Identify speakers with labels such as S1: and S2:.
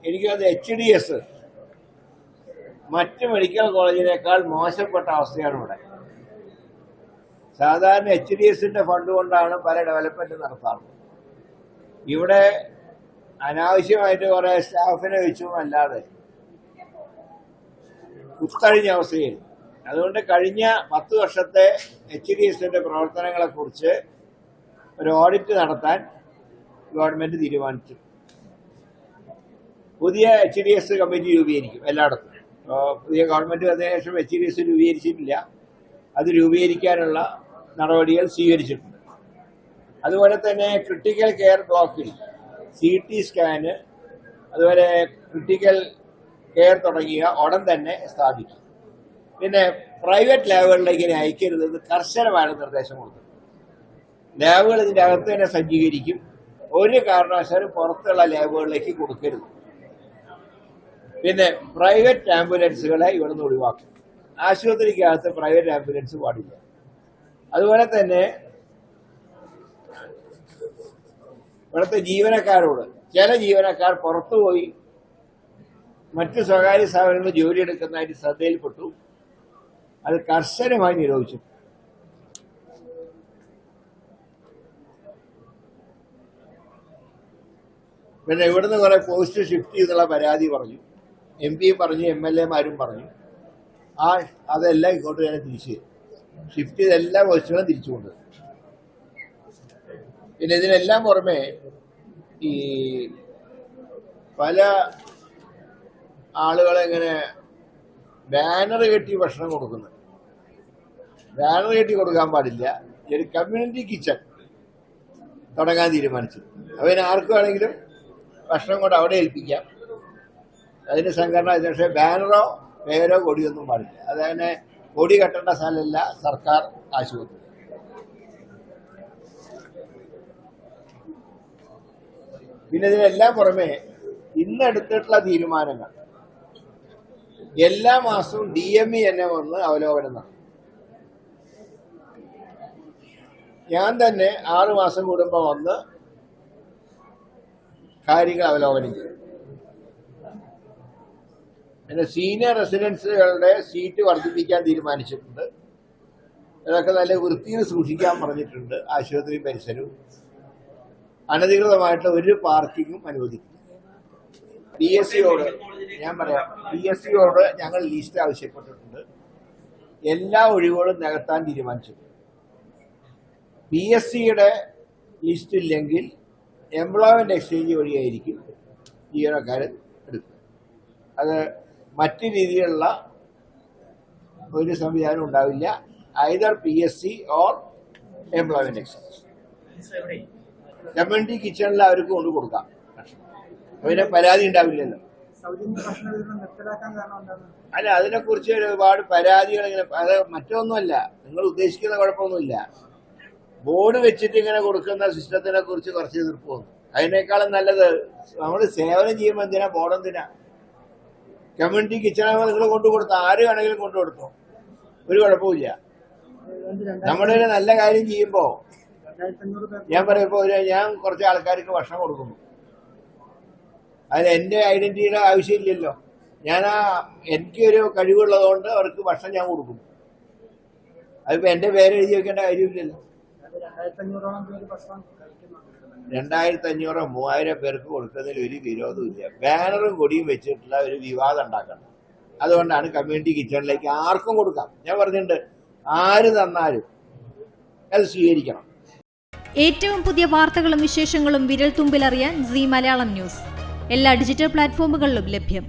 S1: എനിക്കത് HDS മറ്റ് medical കോളേജിനേക്കാൾ മോശപ്പെട്ട അവസ്ഥയാണ് ഇവിടെ. സാധാരണ HDSന്റെ ഫണ്ട് കൊണ്ടാണ് പല ഡെവലപ്മെന്റ് നടത്താറുള്ളത്. ഇവിടെ അനാവശ്യമായിട്ട് കുറെ സ്റ്റാഫിനെ വെച്ചും അല്ലാതെ കുത്തഴിഞ്ഞ അവസ്ഥയിൽ. അതുകൊണ്ട് കഴിഞ്ഞ 10 വർഷത്തെ HDSന്റെ പ്രവർത്തനങ്ങളെക്കുറിച്ച് ഒരു ഓഡിറ്റ് നടത്താൻ ഗവൺമെന്റ് തീരുമാനിച്ചു. പുതിയ HDS കമ്മിറ്റി രൂപീകരിക്കും എല്ലായിടത്തും. പുതിയ ഗവൺമെന്റ് വന്നതിന് ശേഷം HDS രൂപീകരിച്ചിട്ടില്ല. അത് രൂപീകരിക്കാനുള്ള നടപടികൾ സ്വീകരിച്ചിട്ടുണ്ട്. അതുപോലെ തന്നെ ക്രിട്ടിക്കൽ കെയർ ബ്ലോക്കിൽ CT സ്കാന്, അതുപോലെ ക്രിട്ടിക്കൽ കെയർ തുടങ്ങിയ ഉടൻ തന്നെ സ്ഥാപിക്കും. പിന്നെ പ്രൈവറ്റ് ലാബുകളിലേക്ക് ഇനി അയക്കരുതെന്ന് കർശനമായ നിർദ്ദേശം കൊടുത്തു. ലാബുകൾ ഇതിൻ്റെ അകത്ത് തന്നെ സജ്ജീകരിക്കും. ഒരു കാരണവശാലും പുറത്തുള്ള ലാബുകളിലേക്ക് കൊടുക്കരുത്. പിന്നെ പ്രൈവറ്റ് ആംബുലൻസുകളെ ഇവിടുന്ന് ഒഴിവാക്കും. ആശുപത്രിക്കകത്ത് പ്രൈവറ്റ് ആംബുലൻസ് പാടില്ല. അതുപോലെ തന്നെ ഇവിടുത്തെ ജീവനക്കാരോട്, ചില ജീവനക്കാർ പുറത്തുപോയി മറ്റ് സ്വകാര്യ സ്ഥാപനങ്ങളിൽ ജോലിയെടുക്കുന്നതായിട്ട് ശ്രദ്ധയിൽപ്പെട്ടു. അത് കർശനമായി നിരോധിച്ചു. പിന്നെ ഇവിടുന്ന് കുറെ പോസ്റ്റ് ഷിഫ്റ്റ് ചെയ്തുള്ള പരാതി പറഞ്ഞു. MP പറഞ്ഞു, MLA മാരും പറഞ്ഞു. അതെല്ലാം ഇങ്ങോട്ട് തന്നെ തിരിച്ചു ഷിഫ്റ്റ് ചെയ്ത് എല്ലാ പോസ്റ്റുകളും തിരിച്ചുകൊണ്ട്. പിന്നെ ഇതിനെല്ലാം പുറമെ ഈ പല ആളുകളെ ഇങ്ങനെ ബാനർ കെട്ടി ഭക്ഷണം കൊടുക്കുന്നത്. ബാനർ കെട്ടി കൊടുക്കാൻ പാടില്ല. ഒരു കമ്മ്യൂണിറ്റി കിച്ചൺ തുടങ്ങാൻ തീരുമാനിച്ചു. അതിന് ആർക്ക് വേണമെങ്കിലും ഭക്ഷണം കൊണ്ട് അവിടെ ഏൽപ്പിക്കാം. അതിന്റെ സംഘടന. പക്ഷേ ബാനറോ പേരോ കൊടിയൊന്നും പാടില്ല. അതങ്ങനെ കൊടി കെട്ടേണ്ട സ്ഥലമല്ല സർക്കാർ ആശുപത്രി. പിന്നെ ഇതിനെല്ലാം പുറമെ ഇന്നെടുത്തിട്ടുള്ള തീരുമാനങ്ങൾ എല്ലാ മാസവും DME എന്നെ വന്ന് അവലോകനം നടത്തും. ഞാൻ തന്നെ 6 മാസം കൂടുമ്പോൾ വന്ന് കാര്യങ്ങൾ അവലോകനം ചെയ്യും. പിന്നെ സീനിയർ റെസിഡൻസുകളുടെ സീറ്റ് വർദ്ധിപ്പിക്കാൻ തീരുമാനിച്ചിട്ടുണ്ട്. അതൊക്കെ നല്ല വൃത്തിയിൽ സൂക്ഷിക്കാൻ പറഞ്ഞിട്ടുണ്ട്. ആശുപത്രി പരിസരവും അനധികൃതമായിട്ട് ഒരു പാർക്കിങ്ങും അനുവദിക്കും. PSCയോട് ഞാൻ പറയാം, PSCയോട് ഞങ്ങൾ ലിസ്റ്റ് ആവശ്യപ്പെട്ടിട്ടുണ്ട്. എല്ലാ ഒഴിവുകളും നികത്താൻ തീരുമാനിച്ചു. PSCയുടെ ലിസ്റ്റ് ഇല്ലെങ്കിൽ എംപ്ലോയ്മെന്റ് എക്സ്ചേഞ്ച് വഴിയായിരിക്കും ജീവനക്കാരൻ എടുക്കുക. അത് മറ്റ് രീതിയിലുള്ള ഒരു സംവിധാനം ഉണ്ടാവില്ല. Either PSC or employment exchange. Community കിച്ചണിൽ അവർക്ക് കൊണ്ട് കൊടുക്കാം. അതിന് പരാതി ഉണ്ടാവില്ലല്ലോ. അല്ല, അതിനെക്കുറിച്ച് ഒരുപാട് പരാതികൾ ഇങ്ങനെ. അത് മറ്റൊന്നുമല്ല, നിങ്ങൾ ഉദ്ദേശിക്കുന്ന കുഴപ്പമൊന്നുമില്ല. ബോർഡ് വെച്ചിട്ട് ഇങ്ങനെ കൊടുക്കുന്ന സിസ്റ്റത്തിനെ കുറിച്ച് കുറച്ച് എതിർപ്പ് വന്നു. അതിനേക്കാളും നല്ലത് നമ്മൾ സേവനം ചെയ്യുമ്പോൾ എന്തിനാ ബോർഡ് എന്തിനാ? കമ്മ്യൂണിറ്റി കിച്ചണാകുമ്പോൾ നിങ്ങൾ കൊണ്ടുകൊടുത്തോ, ആര് വേണമെങ്കിലും കൊണ്ടുകൊടുത്തോ, ഒരു കുഴപ്പമില്ല. നമ്മുടെ ഒരു നല്ല കാര്യം ചെയ്യുമ്പോ ഞാൻ പറയുമ്പോ ഞാൻ കുറച്ച് ആൾക്കാർക്ക് ഭക്ഷണം കൊടുക്കുന്നു. അതിന് എന്റെ ഐഡന്റിറ്റിയുടെ ആവശ്യമില്ലല്ലോ. എനിക്കൊരു കഴിവുള്ളതുകൊണ്ട് അവർക്ക് ഭക്ഷണം ഞാൻ കൊടുക്കും. അതിപ്പോ എന്റെ പേര് എഴുതി വെക്കേണ്ട കാര്യമില്ലല്ലോ. 2500-3000 പേർക്ക് കൊടുക്കുന്നതിൽ ഒരു വിരോധമില്ല. ബാനറും കൊടിയും വെച്ചിട്ടുള്ള ഒരു വിവാദം ഉണ്ടാക്കണം. അതുകൊണ്ടാണ് കമ്മ്യൂണിറ്റി കിച്ചണിലേക്ക് ആർക്കും കൊടുക്കാം. ഞാൻ പറഞ്ഞിട്ടുണ്ട്, ആര് തന്നാലും അത് സ്വീകരിക്കണം.
S2: ഏറ്റവും പുതിയ വാർത്തകളും വിശേഷങ്ങളും വിരൽ തുമ്പിലറിയാൻ Zee മലയാളം ന്യൂസ് എല്ലാ ഡിജിറ്റൽ പ്ലാറ്റ്ഫോമുകളിലും ലഭ്യം.